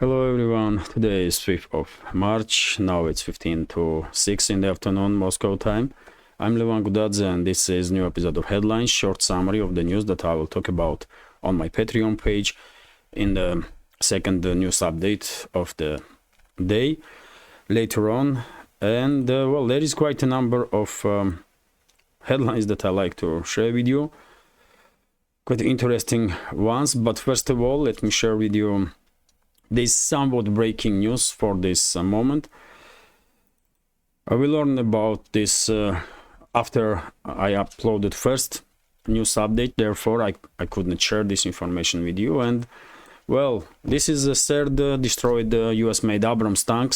Hello everyone, today is 5th of March, now it's 15 to 6 in the afternoon Moscow time. I'm Levan Gudadze and this is new episode of Headlines, short summary of the news that I will talk about on my Patreon page in the second news update of the day later on. And well, there is quite a number of headlines that I like to share with you, quite interesting ones, but first of all let me share with you this somewhat breaking news for this moment. I will learn about this after I uploaded first news update, therefore I couldn't share this information with you. And well, this is the third destroyed US-made Abrams tank.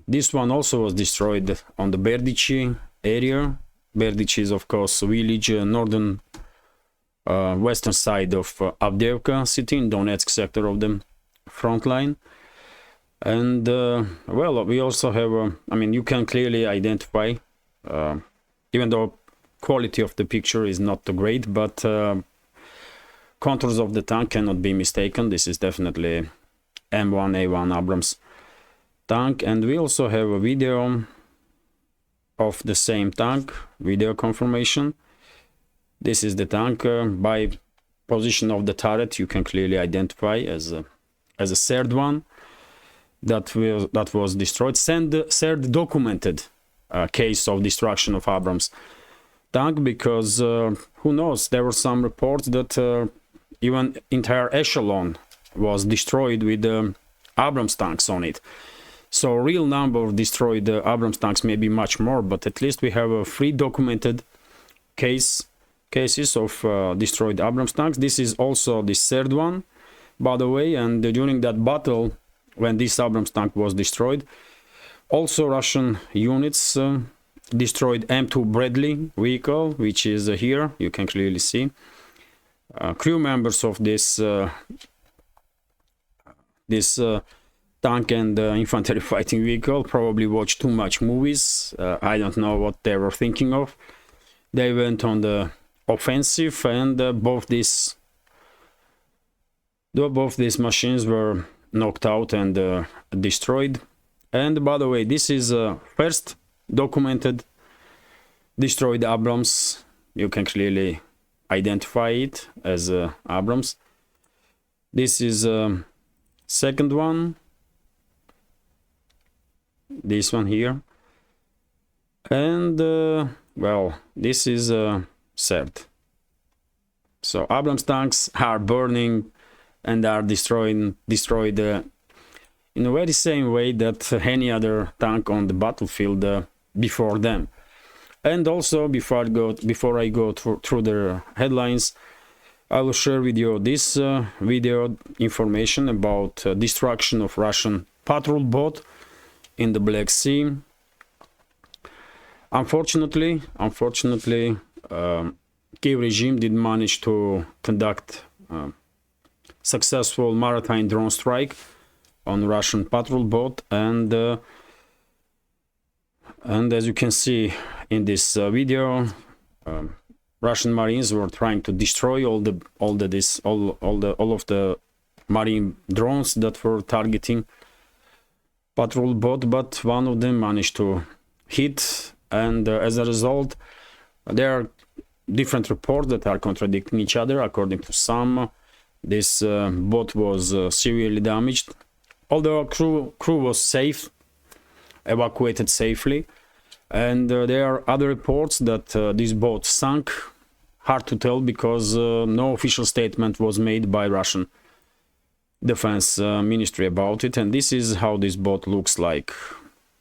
This one also was destroyed on the Berdichi area. Berdichi is of course a village northern western side of Avdiivka city in Donetsk sector of the front line. And well, we also have I mean, you can clearly identify, even though quality of the picture is not too great, but contours of the tank cannot be mistaken. This is definitely M1A1 Abrams tank. And we also have a video of the same tank, video confirmation. This is the tank. By position of the turret you can clearly identify as a third one that was destroyed. Third documented case of destruction of Abrams tank, because who knows, there were some reports that even entire echelon was destroyed with Abrams tanks on it. So real number of destroyed Abrams tanks may be much more, but at least we have 3 documented cases of destroyed Abrams tanks. This is also the third one, by the way. And during that battle, when this Abrams tank was destroyed, also Russian units destroyed M2 Bradley vehicle, which is here, you can clearly see. Crew members of this tank and infantry fighting vehicle probably watched too much movies. I don't know what they were thinking of. They went on the offensive, and both these machines were knocked out and destroyed. And by the way, this is first documented destroyed Abrams. You can clearly identify it as Abrams. This is second one, this one here, and well, this is third. So Abrams tanks are burning and are destroyed in a very same way that any other tank on the battlefield before them. And also, before I go through the headlines, I will share with you this video information about destruction of Russian patrol boat in the Black Sea. Unfortunately, Kiev regime did manage to conduct successful maritime drone strike on Russian patrol boat, and as you can see in this video, Russian Marines were trying to destroy all of the marine drones that were targeting patrol boat, but one of them managed to hit, and as a result, there are different reports that are contradicting each other. According to some, this boat was severely damaged, although crew was safe, evacuated safely. And there are other reports that this boat sank. Hard to tell, because no official statement was made by Russian Defense Ministry about it. And this is how this boat looks like.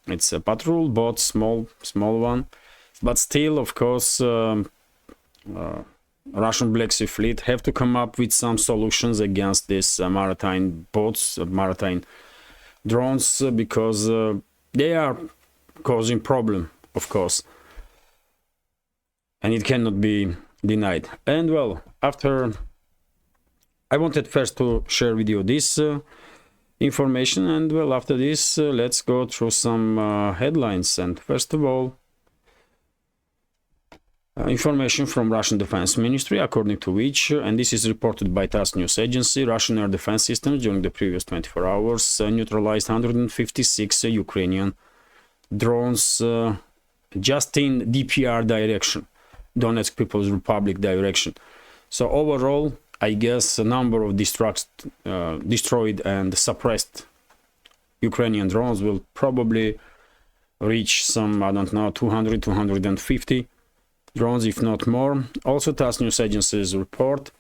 It's a patrol boat, small one, but still, of course, Russian Black Sea Fleet have to come up with some solutions against these maritime boats, maritime drones, because they are causing problem, of course, and it cannot be denied. And well, after I wanted first to share with you this information, and well, after this let's go through some headlines. And first of all, Information from Russian Defense Ministry, according to which, and this is reported by TASS news agency, Russian air defense systems during the previous 24 hours neutralized 156 Ukrainian drones just in DPR direction, Donetsk People's Republic direction. So overall, I guess a number of destroyed and suppressed Ukrainian drones will probably reach some, I don't know, 200, 250 drones, if not more. Also, TASS news agency's report,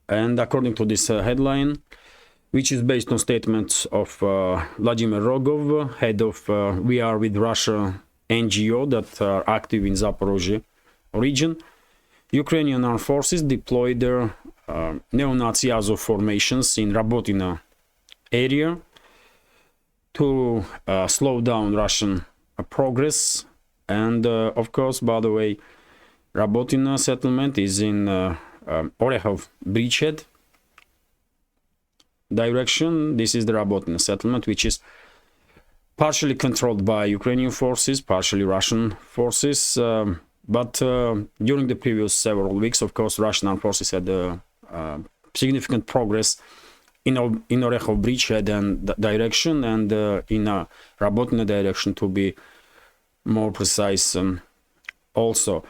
and according to this headline, which is based on statements of Vladimir Rogov, head of We Are With Russia NGO that are active in Zaporozhye region, Ukrainian armed forces deployed their neo-Nazi Azov formations in Rabotina area to slow down Russian progress. And of course, by the way, Rabotina settlement is in Orekhov bridgehead direction. This is the Rabotina settlement, which is partially controlled by Ukrainian forces, partially Russian forces. But during the previous several weeks, of course, Russian armed forces had significant progress in Orekhov bridgehead and direction, and in Rabotina direction, to be more precise. Also,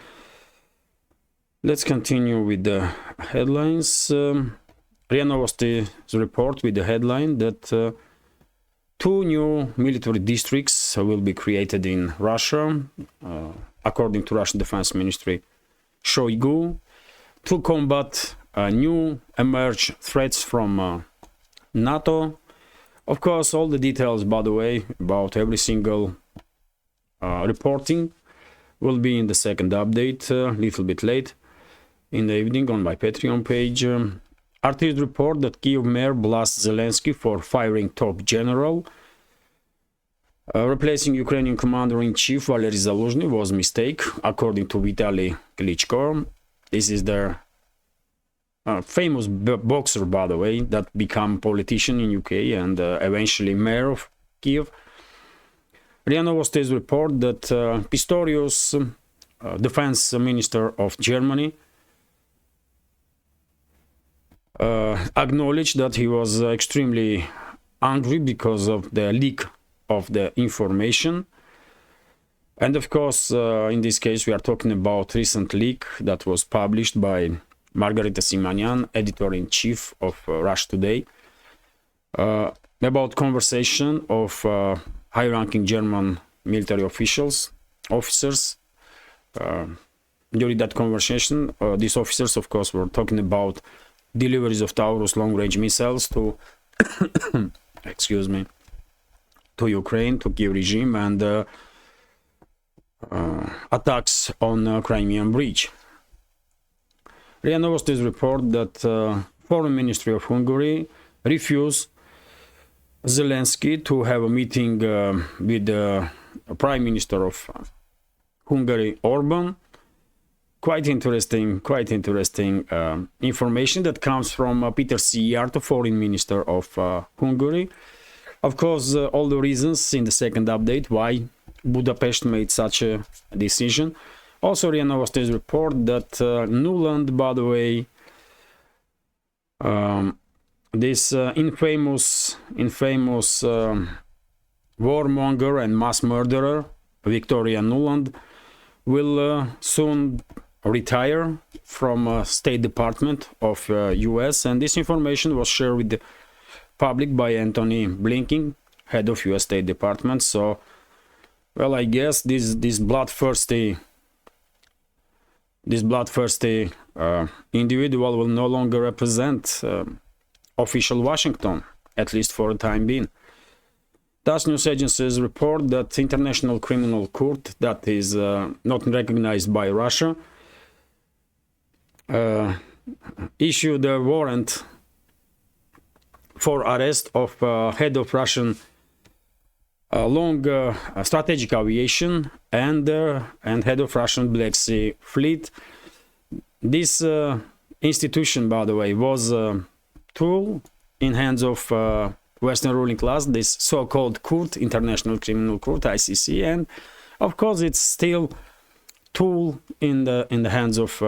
let's continue with the headlines. RIA Novosti's report with the headline that 2 new military districts will be created in Russia, according to Russian Defense Ministry Shoigu, to combat new emerged threats from NATO. Of course, all the details, by the way, about every single reporting will be in the second update, a little bit late in the evening on my Patreon page. RT's report that Kyiv mayor blasts Zelensky for firing top general. Replacing Ukrainian commander-in-chief Valery Zaluzhny was a mistake, according to Vitaly Klitschko. This is the famous boxer, by the way, that became politician in UK and eventually mayor of Kyiv. RIA Novosti's report that Pistorius, defense minister of Germany, acknowledged that he was extremely angry because of the leak of the information. And of course, in this case, we are talking about recent leak that was published by Margarita Simonyan, editor-in-chief of Russia Today, about conversation of high-ranking German military officers. During that conversation, these officers, of course, were talking about deliveries of Taurus long-range missiles to, excuse me, to Ukraine, to Kyiv regime, and attacks on Crimean Bridge. RIA Novosti's report that Foreign Ministry of Hungary refused Zelensky to have a meeting with the Prime Minister of Hungary, Orban. Quite interesting information that comes from Peter Szijjártó, Foreign Minister of Hungary. Of course, all the reasons in the second update why Budapest made such a decision. Also, RIA Novosti's report that Nuland, by the way, this infamous warmonger and mass murderer, Victoria Nuland, will soon retire from State Department of US, and this information was shared with the public by Anthony Blinken, head of US State Department. So, well, I guess this bloodthirsty individual will no longer represent official Washington, at least for the time being. TASS news agencies report that International Criminal Court, that is not recognized by Russia, issued a warrant for arrest of head of Russian long strategic aviation and head of Russian Black Sea Fleet. This institution, by the way, was a tool in hands of Western ruling class, this so-called court, International Criminal Court, ICC, and of course it's still tool in the hands of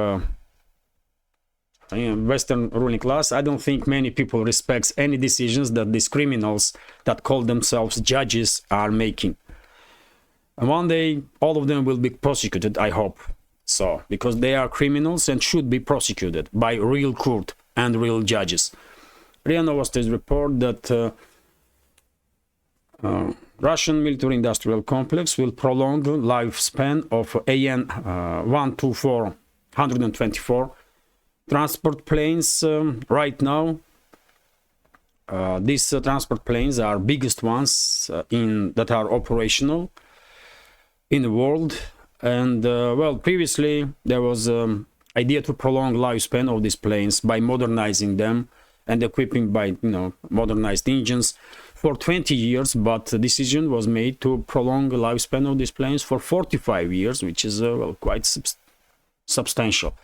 Western ruling class. I don't think many people respects any decisions that these criminals that call themselves judges are making. And one day all of them will be prosecuted, I hope so, because they are criminals and should be prosecuted by real court and real judges. RIA Novosti's report that Russian military-industrial complex will prolong the lifespan of AN-124 transport planes. Right now, these transport planes are biggest ones that are operational in the world. And well, previously there was idea to prolong lifespan of these planes by modernizing them and equipping by modernized engines for 20 years, but the decision was made to prolong the lifespan of these planes for 45 years, which is well, quite substantial.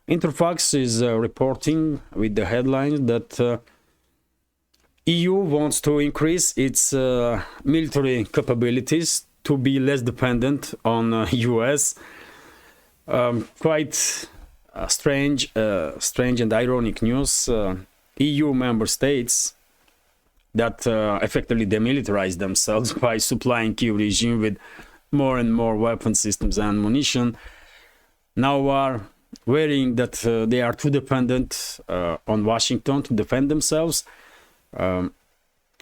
Interfax is reporting with the headline that EU wants to increase its military capabilities to be less dependent on US. Quite strange and ironic news. EU member states that effectively demilitarized themselves by supplying Kyiv regime with more and more weapon systems and munition, now are worrying that they are too dependent on Washington to defend themselves.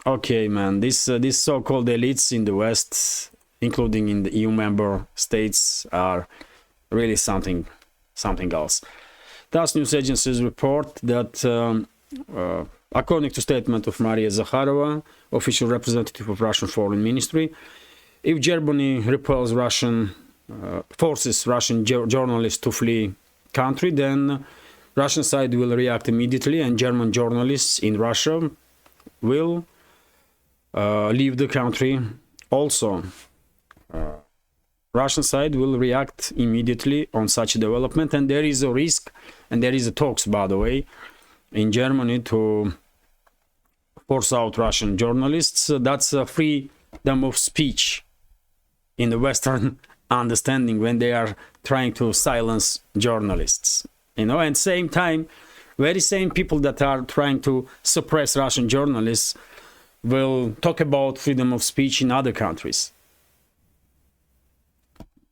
Okay, man, these so-called elites in the West, including in the EU member states, are really something else. TASS news agencies report that according to statement of Maria Zakharova, official representative of Russian Foreign Ministry, if Germany repels forces Russian journalists to flee country, then Russian side will react immediately, and German journalists in Russia will leave the country. Also, Russian side will react immediately on such a development, and there is a risk, and there is a talks, by the way, in Germany to force out Russian journalists. That's a freedom of speech in the Western understanding when they are trying to silence journalists, and same time, very same people that are trying to suppress Russian journalists will talk about freedom of speech in other countries.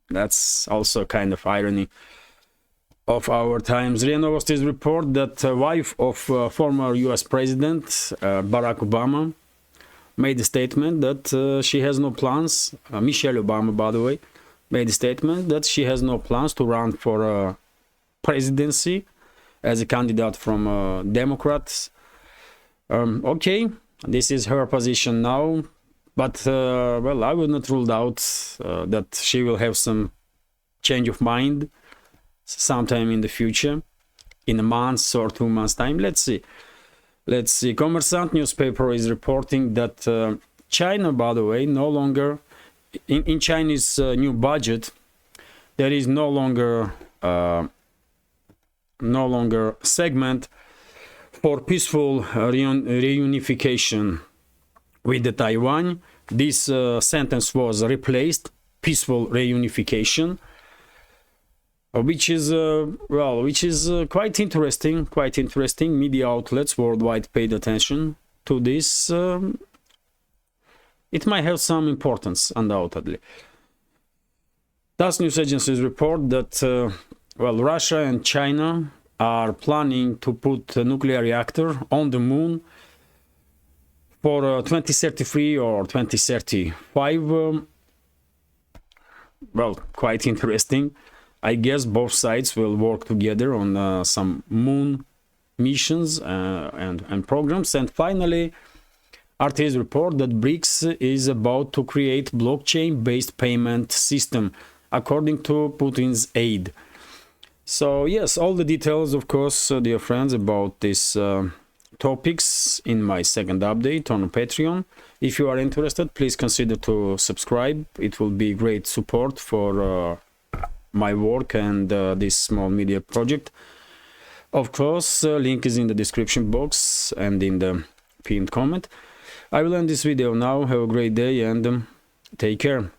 That's also kind of irony of our times. RIA Novosti's report that the wife of former US President Barack Obama made a statement that she has no plans, Michelle Obama, by the way, made a statement that she has no plans to run for presidency as a candidate from Democrats. Okay, this is her position now, but well, I would not rule out that she will have some change of mind sometime in the future, in a month or 2 months time. Let's see. Kommersant newspaper is reporting that China, by the way, no longer in Chinese new budget, there is no longer segment for peaceful reunification with the Taiwan. This sentence was replaced, peaceful reunification, which is quite interesting. Media outlets worldwide paid attention to this. It might have some importance, undoubtedly. TASS news agencies report that Russia and China are planning to put a nuclear reactor on the moon for 2033 or 2035. Well, quite interesting. I guess both sides will work together on some moon missions and programs. And finally, RT's report that BRICS is about to create blockchain-based payment system, according to Putin's aide. So yes, all the details, of course, dear friends, about these topics in my second update on Patreon. If you are interested, please consider to subscribe. It will be great support for my work and this small media project. Of course, link is in the description box and in the pinned comment. I will end this video now. Have a great day and take care.